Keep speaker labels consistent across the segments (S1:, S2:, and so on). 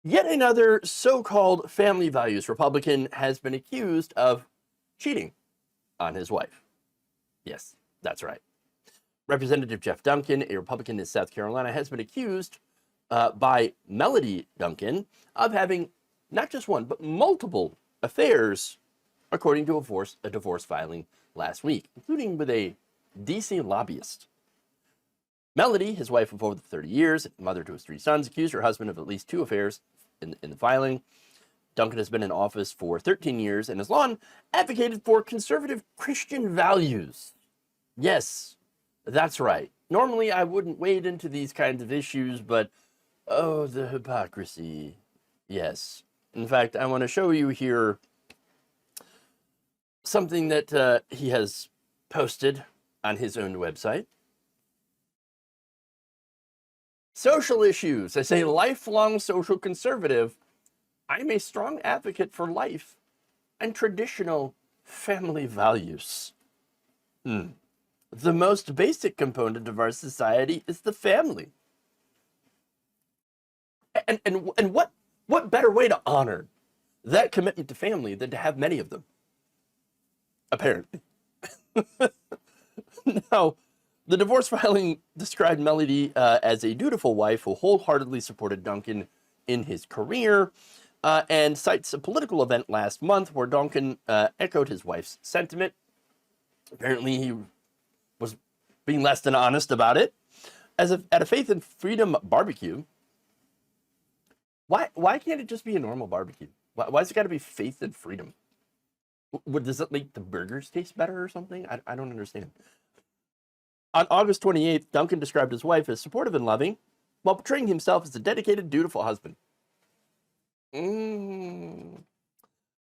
S1: Yet another so-called family values Republican has been accused of cheating on his wife. Yes, that's right. Representative Jeff Duncan, a Republican in South Carolina, has been accused by Melody Duncan of having not just one, but multiple affairs, according to a divorce filing last week, including with a D.C. lobbyist. Melody, his wife of over 30 years, mother to his 3 sons, accused her husband of at least 2 affairs in the filing. Duncan has been in office for 13 years and has long advocated for conservative Christian values. Yes, that's right. Normally, I wouldn't wade into these kinds of issues, but oh, the hypocrisy. Yes. In fact, I want to show you here something that he has posted on his own website. Social issues. As a lifelong social conservative, I'm a strong advocate for life and traditional family values. The most basic component of our society is the family. And what better way to honor that commitment to family than to have many of them? Apparently. Now, the divorce filing described Melody as a dutiful wife who wholeheartedly supported Duncan in his career, and cites a political event last month where Duncan echoed his wife's sentiment. Apparently, he was being less than honest about it. At a Faith and Freedom barbecue, why can't it just be a normal barbecue? Why's it got to be Faith and Freedom? Does it make the burgers taste better or something? I don't understand. On August 28th, Duncan described his wife as supportive and loving, while portraying himself as a dedicated, dutiful husband.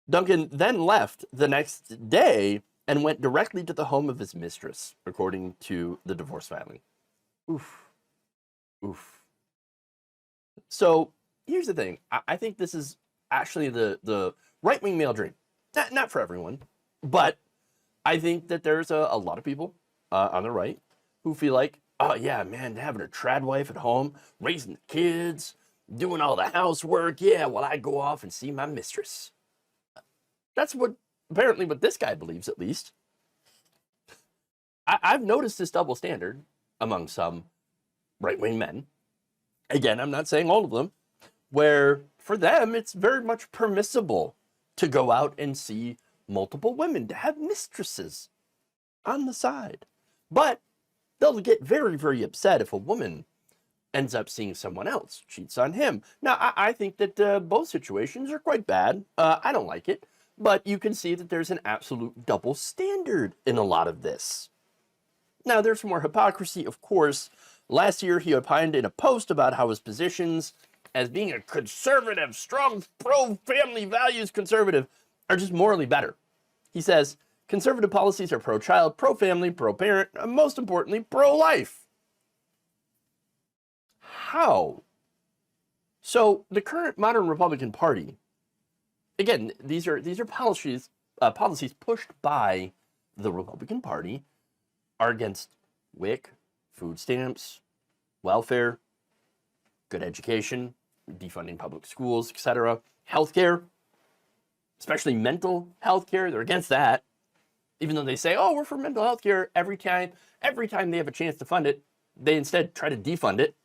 S1: Duncan then left the next day and went directly to the home of his mistress, according to the divorce filing. Oof. So here's the thing. I think this is actually the right-wing male dream. Not for everyone, but I think that there's a lot of people on the right who feel like, oh yeah, man, having a trad wife at home, raising the kids, doing all the housework, yeah, while I go off and see my mistress. That's apparently what this guy believes, at least. I've noticed this double standard among some right-wing men. Again, I'm not saying all of them, where for them, it's very much permissible to go out and see multiple women, to have mistresses on the side. But they'll get very, very upset if a woman ends up seeing someone else, cheats on him. Now, I think that both situations are quite bad. I don't like it. But you can see that there's an absolute double standard in a lot of this. Now, there's more hypocrisy, of course. Last year, he opined in a post about how his positions as being a conservative, strong, pro-family values conservative are just morally better. He says, conservative policies are pro-child, pro-family, pro-parent, and most importantly, pro-life. How? So the current modern Republican Party, again, these are policies pushed by the Republican Party, are against WIC, food stamps, welfare, good education, defunding public schools, etc., healthcare, especially mental health care. They're against that. Even though they say, oh, we're for mental health care, every time they have a chance to fund it, they instead try to defund it.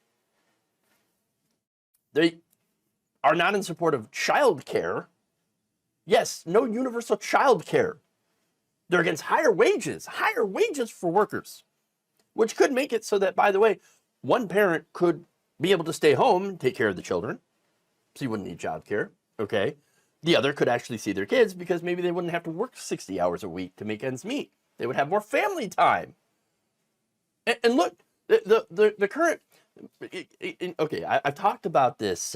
S1: They are not in support of child care. Yes, no universal child care. They're against higher wages for workers, which could make it so that, by the way, one parent could be able to stay home and take care of the children, so you wouldn't need child care, okay? The other could actually see their kids because maybe they wouldn't have to work 60 hours a week to make ends meet. They would have more family time. And look, the current, okay, I've talked about this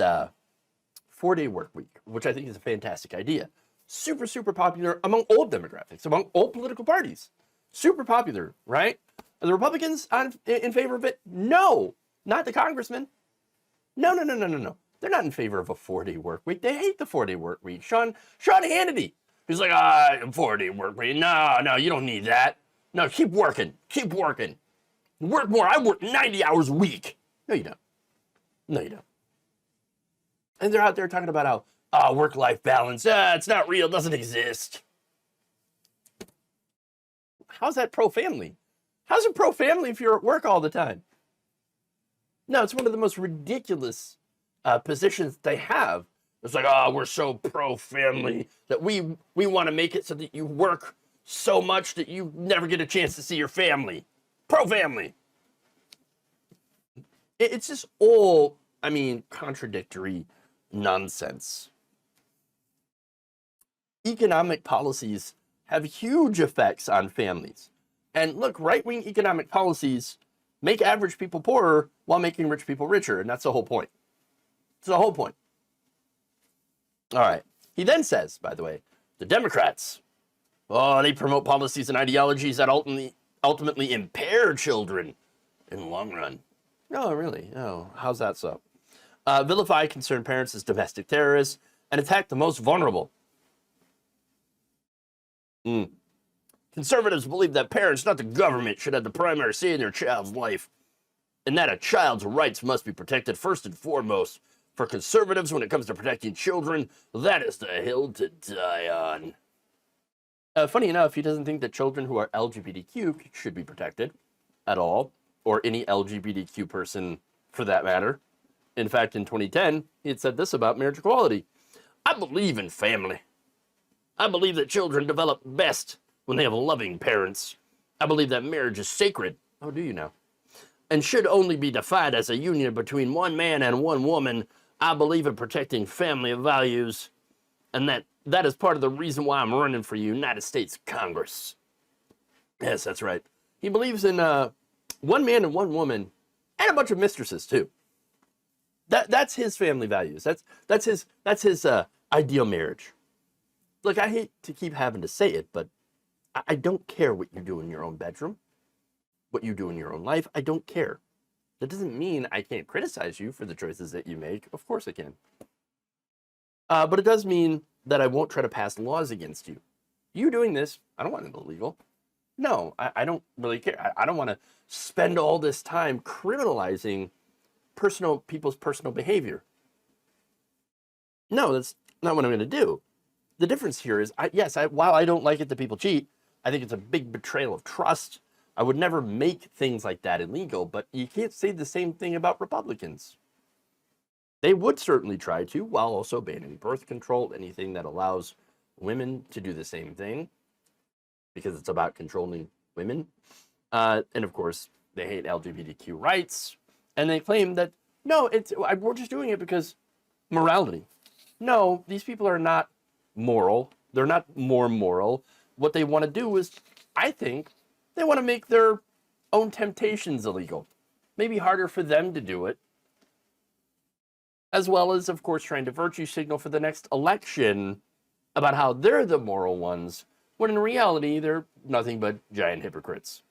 S1: 4-day work week, which I think is a fantastic idea. Super, super popular among old demographics, among old political parties. Super popular, right? Are the Republicans in favor of it? No, not the congressman. No. They're not in favor of a 4-day work week. They hate the 4-day work week. Sean Hannity, he's like, 4-day work week. No, you don't need that. No, keep working. Work more. I work 90 hours a week. No, you don't. And they're out there talking about how work-life balance, it's not real, doesn't exist. How's that pro-family? How's it pro-family if you're at work all the time? No, it's one of the most ridiculous positions they have. It's like, we're so pro-family that we want to make it so that you work so much that you never get a chance to see your family. Pro-family. It's just all, contradictory nonsense. Economic policies have huge effects on families. And look, right-wing economic policies make average people poorer while making rich people richer, and that's the whole point. It's the whole point. All right. He then says, by the way, the Democrats, they promote policies and ideologies that ultimately impair children in the long run. Oh, really? Oh, how's that so? Vilify concerned parents as domestic terrorists and attack the most vulnerable. Conservatives believe that parents, not the government, should have the primary say in their child's life, and that a child's rights must be protected first and foremost. For conservatives, when it comes to protecting children, that is the hill to die on. Funny enough, he doesn't think that children who are LGBTQ should be protected at all, or any LGBTQ person for that matter. In fact, in 2010, he had said this about marriage equality. I believe in family. I believe that children develop best when they have loving parents. I believe that marriage is sacred. Oh, do you now? And should only be defined as a union between one man and one woman. I believe in protecting family values, and that is part of the reason why I'm running for United States Congress. Yes, that's right. He believes in one man and one woman, and a bunch of mistresses too. That's his family values. That's his ideal marriage. Look, I hate to keep having to say it, but I don't care what you do in your own bedroom, what you do in your own life. I don't care. That doesn't mean I can't criticize you for the choices that you make. Of course I can. But it does mean that I won't try to pass laws against you. You doing this, I don't want it illegal. No, I don't really care. I don't want to spend all this time criminalizing people's personal behavior. No, that's not what I'm going to do. The difference here is, while I don't like it that people cheat, I think it's a big betrayal of trust. I would never make things like that illegal, but you can't say the same thing about Republicans. They would certainly try to, while also banning birth control, anything that allows women to do the same thing, because it's about controlling women. And of course, they hate LGBTQ rights, and they claim that, no, we're just doing it because morality. No, these people are not moral. They're not more moral. What they want to do is, I think, they want to make their own temptations illegal. Maybe harder for them to do it. As well as, of course, trying to virtue signal for the next election about how they're the moral ones, when in reality, they're nothing but giant hypocrites.